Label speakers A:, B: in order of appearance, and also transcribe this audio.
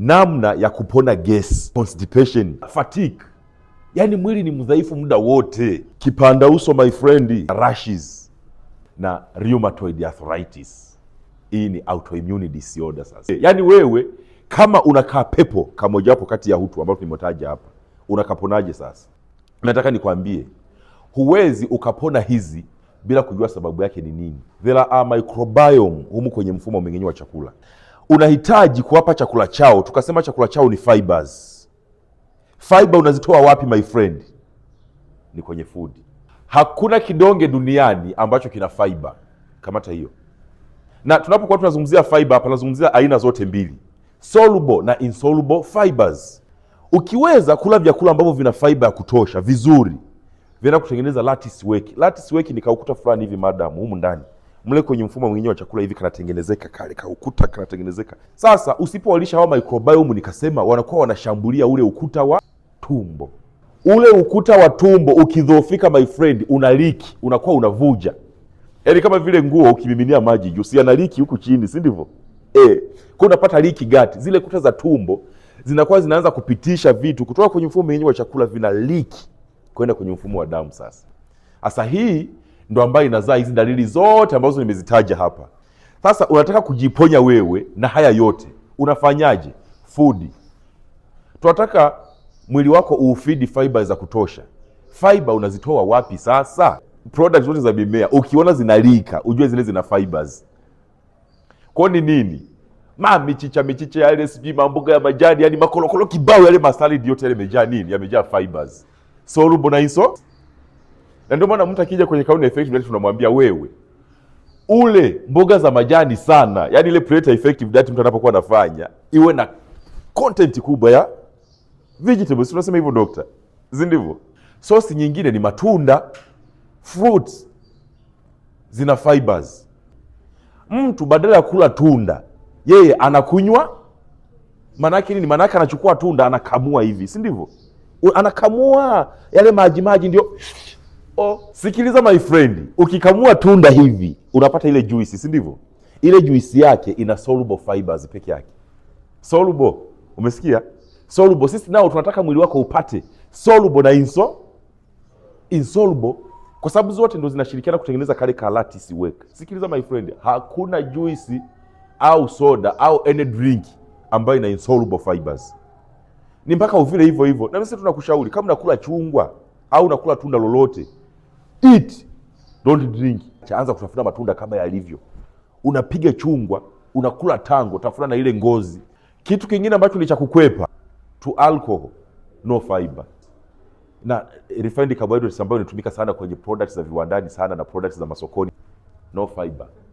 A: namna ya kupona gesi, constipation, fatigue. Yaani mwili ni mdhaifu muda wote. Kipanda uso my friend, rashes na rheumatoid arthritis. Hii ni autoimmune disorder sasa. Yaani wewe kama unakaa pepo kama mojawapo kati ya hutu ambao nimetaja hapa, unakaponaje sasa? Nataka nikwambie, huwezi ukapona hizi bila kujua sababu yake ni nini. There are microbiome humu kwenye mfumo wa mmeng'enyo wa chakula. Unahitaji kuwapa chakula chao, tukasema chakula chao ni fibers. Fiber unazitoa wapi my friend? Ni kwenye food. Hakuna kidonge duniani ambacho kina fiber. Kamata hiyo. Na tunapokuwa tunazungumzia fiber hapa, tunazungumzia aina zote mbili, soluble na insoluble fibers. Ukiweza kula vyakula ambavyo vina fiber ya kutosha vizuri, vinaenda kutengeneza lattice work. Lattice work ni kaukuta fulani hivi madam humu ndani. Mle kwenye mfumo mwingine wa chakula hivi kanatengenezeka, kale kaukuta kanatengenezeka. Sasa usipowalisha hao microbiome, nikasema wanakuwa wanashambulia ule ukuta wa tumbo. Ule ukuta wa tumbo ukidhoofika my friend, una liki, unakuwa unavuja. Yaani kama vile nguo ukimiminia maji juu, si yana liki huku chini, si ndivyo? Kwa unapata liki gati. Zile kuta za tumbo zinakuwa zinaanza kupitisha vitu kutoka kwenye mfumo mwingine wa chakula, vina liki kwenda kwenye mfumo wa damu. Sasa hii ndo ambayo inazaa hizi dalili zote ambazo nimezitaja hapa. Sasa unataka kujiponya wewe na haya yote, unafanyaje? Food. Tunataka mwili wako uufeed fiber za kutosha. Fiber unazitoa wapi sasa? Products zote za mimea ukiona zinalika, ujue zile zina fibers. Kwa nini? Michicha yale, sijui mamboga ya majani, yani makolokolo kibao yale, masaladi yote yale yamejaa nini? Yamejaa fibers. Soluble na insoluble. Na ndio maana mtu akija kwenye Crown Effective Diet tunamwambia wewe ule mboga za majani sana, yani ile Predator Effective Diet mtu anapokuwa anafanya iwe na content kubwa ya vegetables. Tunasema hivyo doctor, si ndivyo? Source nyingine ni matunda, fruits zina fibers. Mtu badala ya kula tunda, yeye anakunywa. Manake nini? Manake anachukua tunda anakamua hivi, si ndivyo? Anakamua yale maji ndio. Sikiliza my friend, ukikamua tunda hivi unapata ile juice, si ndivyo? Ile juice yake ina soluble fibers peke yake. Soluble, umesikia? Soluble. Sisi nao tunataka mwili wako upate soluble na insoluble, kwa sababu zote ndo zinashirikiana kutengeneza kale ka lattice work. Sikiliza my friend, hakuna juice au soda au any drink ambayo ina insoluble fibers. Ni mpaka uvile hivyo hivyo. Na sisi tunakushauri kama unakula chungwa au unakula tunda lolote, eat, don't drink. Anza kutafuna matunda kama yalivyo. Unapiga chungwa, unakula tango, tafuna na ile ngozi. Kitu kingine ambacho ni cha kukwepa, to alcohol, no fiber. Na refined carbohydrates ambayo inatumika sana kwenye products za viwandani sana na products za masokoni, no fiber.